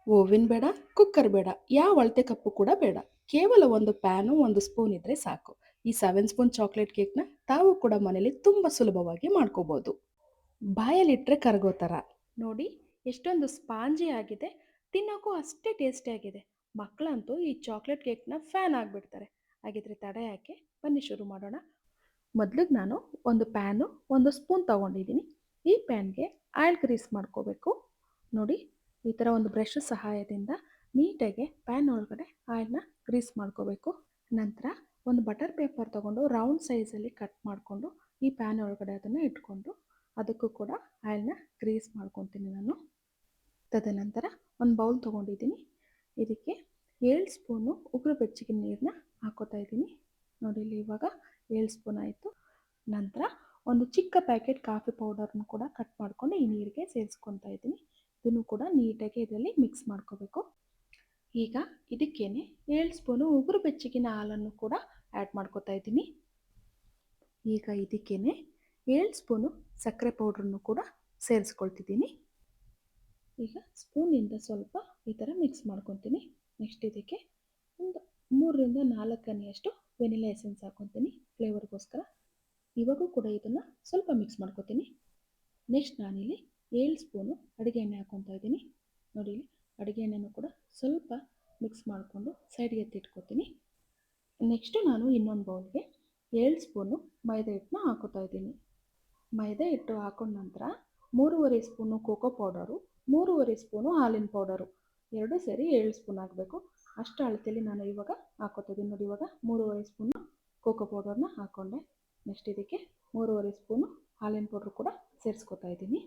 Oven ಬೇಡ, cooker ಬೇಡ, ಯಾವ ಅಳತೆ ಕಪ್ಪು ಕೂಡ ಬೇಡ. ಕೇವಲ ಒಂದು ಪ್ಯಾನು, ಒಂದು ಸ್ಪೂನ್ ಇದ್ರೆ ಸಾಕು. ಈ 7 ಸ್ಪೂನ್ ಚಾಕ್ಲೇಟ್ ಕೇಕ್‌ನ ತಾವು ಕೂಡ ಮನೇಲಿ ತುಂಬ ಸುಲಭವಾಗಿ ಮಾಡ್ಕೋಬಹುದು. ಬಾಯಲ್ಲಿಟ್ರೆ ಕರಗೋ ಥರ. ನೋಡಿ ಎಷ್ಟೊಂದು ಸ್ಪಾಂಜಿ ಆಗಿದೆ, ತಿನ್ನೋಕ್ಕೂ ಅಷ್ಟೇ ಟೇಸ್ಟಿ ಆಗಿದೆ. ಮಕ್ಕಳಂತೂ ಈ ಚಾಕ್ಲೇಟ್ ಕೇಕ್‌ನ ಫ್ಯಾನ್ ಆಗಿಬಿಡ್ತಾರೆ. ಹಾಗಿದ್ರೆ ತಡ ಯಾಕೆ? ಬನ್ನಿ ಶುರು ಮಾಡೋಣ. ಮೊದಲಿಗೆ ನಾನು ಒಂದು ಪ್ಯಾನು, ಒಂದು ಸ್ಪೂನ್ ತಗೊಂಡಿದ್ದೀನಿ. ಈ ಪ್ಯಾನ್ಗೆ ಆಯಿಲ್ ಗ್ರೀಸ್ ಮಾಡ್ಕೋಬೇಕು. ನೋಡಿ ಈ ಥರ ಒಂದು ಬ್ರಷ್ ಸಹಾಯದಿಂದ ನೀಟಾಗಿ ಪ್ಯಾನ್ ಒಳಗಡೆ ಆಯಿಲ್ನ ಗ್ರೀಸ್ ಮಾಡ್ಕೋಬೇಕು. ನಂತರ ಒಂದು ಬಟರ್ ಪೇಪರ್ ತಗೊಂಡು ರೌಂಡ್ ಸೈಜಲ್ಲಿ ಕಟ್ ಮಾಡಿಕೊಂಡು ಈ ಪ್ಯಾನ್ ಒಳಗಡೆ ಅದನ್ನು ಇಟ್ಕೊಂಡು ಅದಕ್ಕೂ ಕೂಡ ಆಯಿಲ್ನ ಗ್ರೀಸ್ ಮಾಡ್ಕೊತೀನಿ ನಾನು. ತದನಂತರ ಒಂದು ಬೌಲ್ ತೊಗೊಂಡಿದ್ದೀನಿ. ಇದಕ್ಕೆ 7 ಸ್ಪೂನು ಉಗುರು ಬೆಚ್ಚಗಿನ ನೀರನ್ನ ಹಾಕೋತಾ ಇದ್ದೀನಿ. ನೋಡಿ ಇಲ್ಲಿ ಇವಾಗ 7 ಸ್ಪೂನ್ ಆಯಿತು. ನಂತರ ಒಂದು ಚಿಕ್ಕ ಪ್ಯಾಕೆಟ್ ಕಾಫಿ ಪೌಡರ್ನ ಕೂಡ ಕಟ್ ಮಾಡಿಕೊಂಡು ಈ ನೀರಿಗೆ ಸೇರಿಸ್ಕೊತಾ ಇದ್ದೀನಿ. ಇದನ್ನು ಕೂಡ ನೀಟಾಗಿ ಇದರಲ್ಲಿ ಮಿಕ್ಸ್ ಮಾಡ್ಕೋಬೇಕು. ಈಗ ಇದಕ್ಕೇನೆ 7 ಸ್ಪೂನು ಉಗುರು ಬೆಚ್ಚಗಿನ ಹಾಲನ್ನು ಕೂಡ ಆ್ಯಡ್ ಮಾಡ್ಕೋತಾ ಇದ್ದೀನಿ. ಈಗ ಇದಕ್ಕೇನೆ 7 ಸ್ಪೂನು ಸಕ್ಕರೆ ಪೌಡ್ರನ್ನು ಕೂಡ ಸೇರಿಸ್ಕೊಳ್ತಿದ್ದೀನಿ. ಈಗ ಸ್ಪೂನಿಂದ ಸ್ವಲ್ಪ ಈ ಥರ ಮಿಕ್ಸ್ ಮಾಡ್ಕೊತೀನಿ. ನೆಕ್ಸ್ಟ್ ಇದಕ್ಕೆ ಒಂದು 3ರಿಂದ 4 ಹನಿಯಷ್ಟು ವೆನಿಲಾ ಎಸೆನ್ಸ್ ಹಾಕ್ಕೊತೀನಿ ಫ್ಲೇವರ್ಗೋಸ್ಕರ. ಇವಾಗೂ ಕೂಡ ಇದನ್ನು ಸ್ವಲ್ಪ ಮಿಕ್ಸ್ ಮಾಡ್ಕೊತೀನಿ. ನೆಕ್ಸ್ಟ್ ನಾನಿಲ್ಲಿ 7 ಸ್ಪೂನು ಅಡುಗೆ ಎಣ್ಣೆ ಹಾಕ್ಕೊತಾ ಇದ್ದೀನಿ. ನೋಡಿ ಇಲ್ಲಿ ಅಡುಗೆ ಎಣ್ಣೆನೂ ಕೂಡ ಸ್ವಲ್ಪ ಮಿಕ್ಸ್ ಮಾಡಿಕೊಂಡು ಸೈಡ್ಗೆ ಎತ್ತಿಟ್ಕೊತೀನಿ. ನೆಕ್ಸ್ಟು ನಾನು ಇನ್ನೊಂದು ಬೌಲ್ಗೆ 7 ಸ್ಪೂನು ಮೈದಾ ಹಿಟ್ಟನ್ನ ಹಾಕೋತಾ ಇದ್ದೀನಿ. ಮೈದಾ ಹಿಟ್ಟು ಹಾಕೊಂಡ ನಂತರ 3.5 ಸ್ಪೂನು ಕೋಕೋ ಪೌಡರು, 3.5 ಸ್ಪೂನು ಹಾಲಿನ ಪೌಡರು ಎರಡೂ ಸೇರಿ 7 ಸ್ಪೂನ್ ಆಗಬೇಕು. ಅಷ್ಟು ಅಳತೆಯಲ್ಲಿ ನಾನು ಇವಾಗ ಹಾಕೋತಾ ಇದ್ದೀನಿ. ನೋಡಿ ಇವಾಗ 3.5 ಸ್ಪೂನು ಕೋಕೋ ಪೌಡರ್ನ ಹಾಕ್ಕೊಂಡೆ. ನೆಕ್ಸ್ಟ್ ಇದಕ್ಕೆ 3.5 ಸ್ಪೂನು ಹಾಲಿನ ಪೌಡ್ರು ಕೂಡ ಸೇರಿಸ್ಕೊತಾ ಇದ್ದೀನಿ.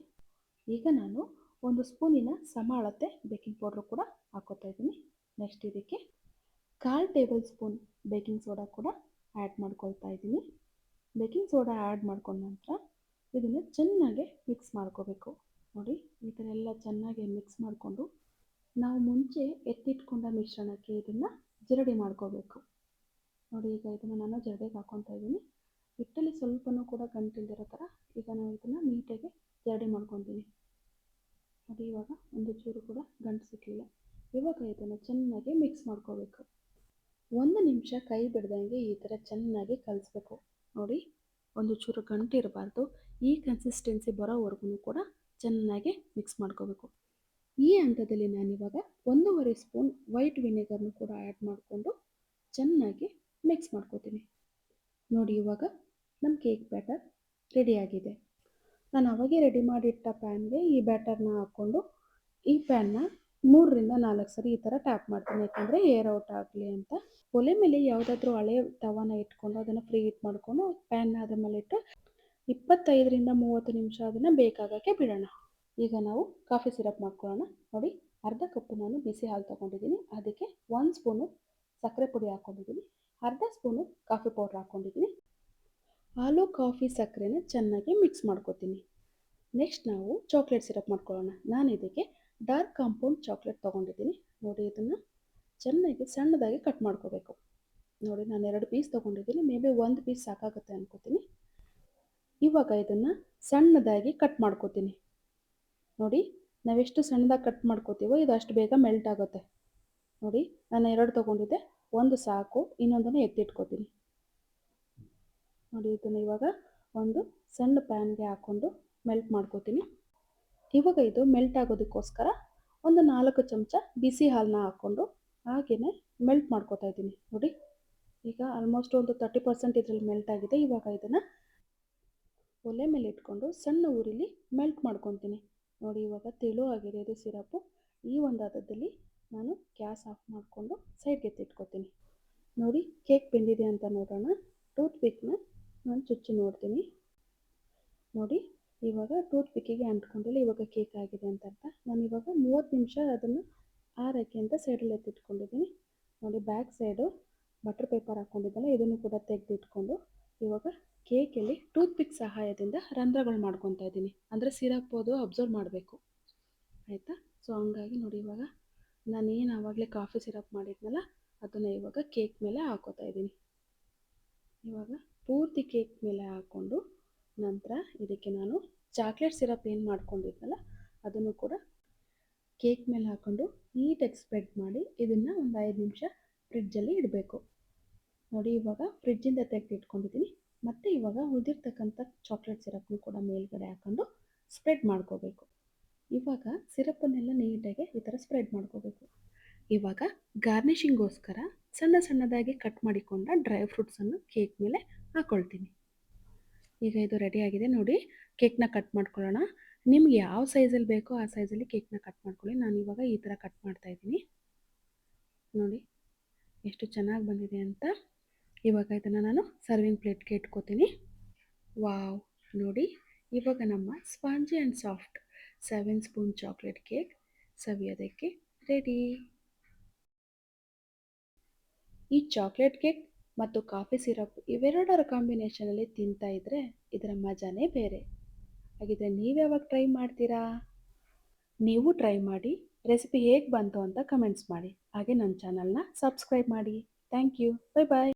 ಈಗ ನಾನು ಒಂದು ಸ್ಪೂನಿನ ಸಮ ಅಳತೆ ಬೇಕಿಂಗ್ ಪೌಡ್ರು ಕೂಡ ಹಾಕೋತಾ ಇದ್ದೀನಿ. ನೆಕ್ಸ್ಟ್ ಇದಕ್ಕೆ 1/4 ಟೇಬಲ್ ಸ್ಪೂನ್ ಬೇಕಿಂಗ್ ಸೋಡಾ ಕೂಡ ಆ್ಯಡ್ ಮಾಡ್ಕೊಳ್ತಾ ಇದ್ದೀನಿ. ಬೇಕಿಂಗ್ ಸೋಡಾ ಆ್ಯಡ್ ಮಾಡ್ಕೊಂಡ ನಂತರ ಇದನ್ನು ಚೆನ್ನಾಗಿ ಮಿಕ್ಸ್ ಮಾಡ್ಕೋಬೇಕು. ನೋಡಿ ಈ ಥರ ಎಲ್ಲ ಚೆನ್ನಾಗಿ ಮಿಕ್ಸ್ ಮಾಡಿಕೊಂಡು ನಾವು ಮುಂಚೆ ಎತ್ತಿಟ್ಕೊಂಡ ಮಿಶ್ರಣಕ್ಕೆ ಇದನ್ನು ಜರಡಿ ಮಾಡ್ಕೋಬೇಕು. ನೋಡಿ ಈಗ ಇದನ್ನು ನಾನು ಜರಡಿಗೆ ಹಾಕ್ಕೊತಾ ಇದ್ದೀನಿ. ಹಿಟ್ಟಲ್ಲಿ ಸ್ವಲ್ಪನೂ ಕೂಡ ಗಂಟಿಲ್ದಿರೋ ಥರ ಈಗ ನಾನು ಇದನ್ನು ನೀಟಾಗಿ ಜರಡಿ ಮಾಡ್ಕೊತೀನಿ. ನೋಡಿ ಇವಾಗ ಒಂದು ಚೂರು ಕೂಡ ಗಂಟು ಸಿಕ್ಕಲಿಲ್ಲ. ಇವಾಗ ಇದನ್ನು ಚೆನ್ನಾಗಿ ಮಿಕ್ಸ್ ಮಾಡ್ಕೋಬೇಕು. 1 ನಿಮಿಷ ಕೈ ಬಿಡ್ದಂಗೆ ಈ ಥರ ಚೆನ್ನಾಗಿ ಕಲಿಸ್ಬೇಕು. ನೋಡಿ ಒಂದು ಚೂರು ಗಂಟು ಇರಬಾರ್ದು. ಈ ಕನ್ಸಿಸ್ಟೆನ್ಸಿ ಬರೋವರೆಗೂ ಕೂಡ ಚೆನ್ನಾಗಿ ಮಿಕ್ಸ್ ಮಾಡ್ಕೋಬೇಕು. ಈ ಹಂತದಲ್ಲಿ ನಾನಿವಾಗ 1.5 ಸ್ಪೂನ್ ವೈಟ್ ವಿನೆಗರ್ನು ಕೂಡ ಆ್ಯಡ್ ಮಾಡಿಕೊಂಡು ಚೆನ್ನಾಗಿ ಮಿಕ್ಸ್ ಮಾಡ್ಕೋತೀನಿ. ನೋಡಿ ಇವಾಗ ನಮ್ಮ ಕೇಕ್ ಬ್ಯಾಟರ್ ರೆಡಿಯಾಗಿದೆ. ನಾನು ಅವಾಗೇ ರೆಡಿ ಮಾಡಿಟ್ಟ ಪ್ಯಾನ್ಗೆ ಈ ಬ್ಯಾಟರ್ನ ಹಾಕ್ಕೊಂಡು ಈ ಪ್ಯಾನ್ನ 3ರಿಂದ 4 ಸರಿ ಈ ಥರ ಟ್ಯಾಪ್ ಮಾಡ್ತೀನಿ, ಯಾಕಂದರೆ ಏರ್ ಔಟ್ ಆಗಲಿ ಅಂತ. ಒಲೆ ಮೇಲೆ ಯಾವುದಾದ್ರೂ ಹಳೆ ತವಾನ ಇಟ್ಕೊಂಡು ಅದನ್ನು ಫ್ರೀ ಹೀಟ್ ಮಾಡಿಕೊಂಡು ಪ್ಯಾನ್ನ ಅದ್ರ ಮೇಲೆ ಇಟ್ಟು 25ರಿಂದ 30 ನಿಮಿಷ ಅದನ್ನು ಬೇಕಾಗೋಕ್ಕೆ ಬಿಡೋಣ. ಈಗ ನಾವು ಕಾಫಿ ಸಿರಪ್ ಮಾಡ್ಕೊಳ್ಳೋಣ. ನೋಡಿ ಅರ್ಧ ಕಪ್ಪು ನಾನು ಬಿಸಿ ಹಾಲು ತೊಗೊಂಡಿದ್ದೀನಿ. ಅದಕ್ಕೆ 1 ಸ್ಪೂನು ಸಕ್ಕರೆ ಪುಡಿ ಹಾಕ್ಕೊಂಡಿದ್ದೀನಿ, ಅರ್ಧ ಸ್ಪೂನು ಕಾಫಿ ಪೌಡ್ರ್ ಹಾಕ್ಕೊಂಡಿದ್ದೀನಿ. ಹಾಲು, ಕಾಫಿ, ಸಕ್ಕರೆನ ಚೆನ್ನಾಗಿ ಮಿಕ್ಸ್ ಮಾಡ್ಕೊತೀನಿ. ನೆಕ್ಸ್ಟ್ ನಾವು ಚಾಕ್ಲೇಟ್ ಸಿರಪ್ ಮಾಡ್ಕೊಳ್ಳೋಣ. ನಾನು ಇದಕ್ಕೆ ಡಾರ್ಕ್ ಕಾಂಪೌಂಡ್ ಚಾಕ್ಲೇಟ್ ತೊಗೊಂಡಿದ್ದೀನಿ. ನೋಡಿ ಇದನ್ನು ಚೆನ್ನಾಗಿ ಸಣ್ಣದಾಗಿ ಕಟ್ ಮಾಡ್ಕೋಬೇಕು. ನೋಡಿ ನಾನು 2 ಪೀಸ್ ತೊಗೊಂಡಿದ್ದೀನಿ. ಮೇ ಬಿ 1 ಪೀಸ್ ಸಾಕಾಗುತ್ತೆ ಅನ್ಕೋತೀನಿ. ಇವಾಗ ಇದನ್ನು ಸಣ್ಣದಾಗಿ ಕಟ್ ಮಾಡ್ಕೋತೀನಿ. ನೋಡಿ ನಾವೆಷ್ಟು ಸಣ್ಣದಾಗಿ ಕಟ್ ಮಾಡ್ಕೋತೀವೋ ಇದು ಅಷ್ಟು ಬೇಗ ಮೆಲ್ಟ್ ಆಗುತ್ತೆ. ನೋಡಿ ನಾನು 2 ತೊಗೊಂಡಿದ್ದೆ, 1 ಸಾಕು, ಇನ್ನೊಂದನ್ನು ಎತ್ತಿಟ್ಕೋತೀನಿ. ನೋಡಿ ಇದನ್ನು ಇವಾಗ ಒಂದು ಸಣ್ಣ ಪ್ಯಾನ್ಗೆ ಹಾಕ್ಕೊಂಡು ಮೆಲ್ಟ್ ಮಾಡ್ಕೋತೀನಿ. ಇವಾಗ ಇದು ಮೆಲ್ಟ್ ಆಗೋದಕ್ಕೋಸ್ಕರ ಒಂದು 4 ಚಮಚ ಬಿಸಿ ಹಾಲನ್ನ ಹಾಕ್ಕೊಂಡು ಹಾಗೆಯೇ ಮೆಲ್ಟ್ ಮಾಡ್ಕೋತಾ ಇದ್ದೀನಿ. ನೋಡಿ ಈಗ ಆಲ್ಮೋಸ್ಟ್ ಒಂದು 30% ಇದರಲ್ಲಿ ಮೆಲ್ಟ್ ಆಗಿದೆ. ಇವಾಗ ಇದನ್ನು ಒಲೆ ಮೇಲೆ ಇಟ್ಕೊಂಡು ಸಣ್ಣ ಉರಿಲಿ ಮೆಲ್ಟ್ ಮಾಡ್ಕೊತೀನಿ. ನೋಡಿ ಇವಾಗ ತೆಳು ಆಗಿದೆ ಇದು ಸಿರಪ್ಪು. ಈ ಒಂದು ಹದದಲ್ಲಿ ನಾನು ಗ್ಯಾಸ್ ಆಫ್ ಮಾಡಿಕೊಂಡು ಸೈಡ್ಗೆ ಎತ್ತಿಟ್ಕೋತೀನಿ. ನೋಡಿ ಕೇಕ್ ಬೆಂದಿದೆ ಅಂತ ನೋಡೋಣ. ಟೂತ್ ಪಿಕ್ನ ನಾನು ಚುಚ್ಚಿ ನೋಡ್ತೀನಿ. ನೋಡಿ ಇವಾಗ ಟೂತ್ ಪಿಕ್ಕಿಗೆ ಅಂಟ್ಕೊಂಡಿಲ್ಲ, ಇವಾಗ ಕೇಕ್ ಆಗಿದೆ ಅಂತ ಅರ್ಥ. ನಾನು ಇವಾಗ 30 ನಿಮಿಷ ಅದನ್ನು ಆರೋಕ್ಕೆ ಅಂತ ಸೈಡಲ್ಲಿ ಎತ್ತಿಟ್ಕೊಂಡಿದ್ದೀನಿ. ನೋಡಿ ಬ್ಯಾಕ್ ಸೈಡು ಬಟರ್ ಪೇಪರ್ ಹಾಕ್ಕೊಂಡಿದ್ದಲ್ಲ, ಇದನ್ನು ಕೂಡ ತೆಗೆದಿಟ್ಕೊಂಡು ಇವಾಗ ಕೇಕಲ್ಲಿ ಟೂತ್ ಪಿಕ್ ಸಹಾಯದಿಂದ ರಂಧ್ರಗಳು ಮಾಡ್ಕೊತಾ ಇದ್ದೀನಿ. ಅಂದರೆ ಸಿರಪ್ ಅದು ಅಬ್ಸರ್ವ್ ಮಾಡಬೇಕು, ಆಯಿತಾ? ಸೊ ಹಂಗಾಗಿ ನೋಡಿ ಇವಾಗ ನಾನೇನು ಆವಾಗಲೇ ಕಾಫಿ ಸಿರಪ್ ಮಾಡಿದ್ನಲ್ಲ ಅದನ್ನು ಇವಾಗ ಕೇಕ್ ಮೇಲೆ ಹಾಕೋತಾ ಇದ್ದೀನಿ. ಇವಾಗ ಪೂರ್ತಿ ಕೇಕ್ ಮೇಲೆ ಹಾಕ್ಕೊಂಡು ನಂತರ ಇದಕ್ಕೆ ನಾನು ಚಾಕ್ಲೇಟ್ ಸಿರಪ್ ಏನು ಮಾಡ್ಕೊಂಡಿದ್ನಲ್ಲ ಅದನ್ನು ಕೂಡ ಕೇಕ್ ಮೇಲೆ ಹಾಕ್ಕೊಂಡು ನೀಟಾಗಿ ಸ್ಪ್ರೆಡ್ ಮಾಡಿ ಇದನ್ನು ಒಂದು 5 ನಿಮಿಷ ಫ್ರಿಡ್ಜಲ್ಲಿ ಇಡಬೇಕು. ನೋಡಿ ಇವಾಗ ಫ್ರಿಡ್ಜಿಂದ ತೆಗೆದು ಇಟ್ಕೊಂಡಿದ್ದೀನಿ. ಮತ್ತು ಇವಾಗ ಉಳಿದಿರ್ತಕ್ಕಂಥ ಚಾಕ್ಲೇಟ್ ಸಿರಪ್ನು ಕೂಡ ಮೇಲ್ಗಡೆ ಹಾಕ್ಕೊಂಡು ಸ್ಪ್ರೆಡ್ ಮಾಡ್ಕೋಬೇಕು. ಇವಾಗ ಸಿರಪ್ಪನ್ನೆಲ್ಲ ನೀಟಾಗಿ ಈ ಥರ ಸ್ಪ್ರೆಡ್ ಮಾಡ್ಕೋಬೇಕು. ಇವಾಗ ಗಾರ್ನಿಷಿಂಗೋಸ್ಕರ ಸಣ್ಣ ಸಣ್ಣದಾಗಿ ಕಟ್ ಮಾಡಿಕೊಂಡ ಡ್ರೈ ಫ್ರೂಟ್ಸನ್ನು ಕೇಕ್ ಮೇಲೆ ಹಾಕ್ಕೊಳ್ತೀನಿ. ಈಗ ಇದು ರೆಡಿಯಾಗಿದೆ ನೋಡಿ. ಕೇಕ್ನ ಕಟ್ ಮಾಡ್ಕೊಳ್ಳೋಣ. ನಿಮ್ಗೆ ಯಾವ ಸೈಜಲ್ಲಿ ಬೇಕೋ ಆ ಸೈಜಲ್ಲಿ ಕೇಕ್ನ ಕಟ್ ಮಾಡ್ಕೊಳ್ಳಿ. ನಾನು ಇವಾಗ ಈ ಥರ ಕಟ್ ಮಾಡ್ತಾ ಇದ್ದೀನಿ. ನೋಡಿ ಎಷ್ಟು ಚೆನ್ನಾಗಿ ಬಂದಿದೆ ಅಂತ. ಇವಾಗ ಇದನ್ನು ನಾನು ಸರ್ವಿಂಗ್ ಪ್ಲೇಟ್ಗೆ ಇಟ್ಕೋತೀನಿ. ವಾವ್, ನೋಡಿ ಇವಾಗ ನಮ್ಮ spongy and soft 7 spoon chocolate cake ಸವಿಯೋದಕ್ಕೆ ರೆಡಿ. ಈ ಚಾಕ್ಲೇಟ್ ಕೇಕ್ ಮತ್ತು ಕಾಫಿ ಸಿರಪ್ ಇವೆರಡರ ಕಾಂಬಿನೇಷನಲ್ಲಿ ತಿಂತಾ ಇದ್ದರೆ ಇದರ ಮಜಾನೇ ಬೇರೆ. ಹಾಗಿದ್ರೆ ನೀವು ಯಾವಾಗ ಟ್ರೈ ಮಾಡ್ತೀರಾ? ನೀವು ಟ್ರೈ ಮಾಡಿ ರೆಸಿಪಿ ಹೇಗೆ ಬಂತು ಅಂತ ಕಮೆಂಟ್ಸ್ ಮಾಡಿ. ಹಾಗೆ ನನ್ನ ಚಾನಲ್ನ ಸಬ್ಸ್ಕ್ರೈಬ್ ಮಾಡಿ. Thank you. Bye bye.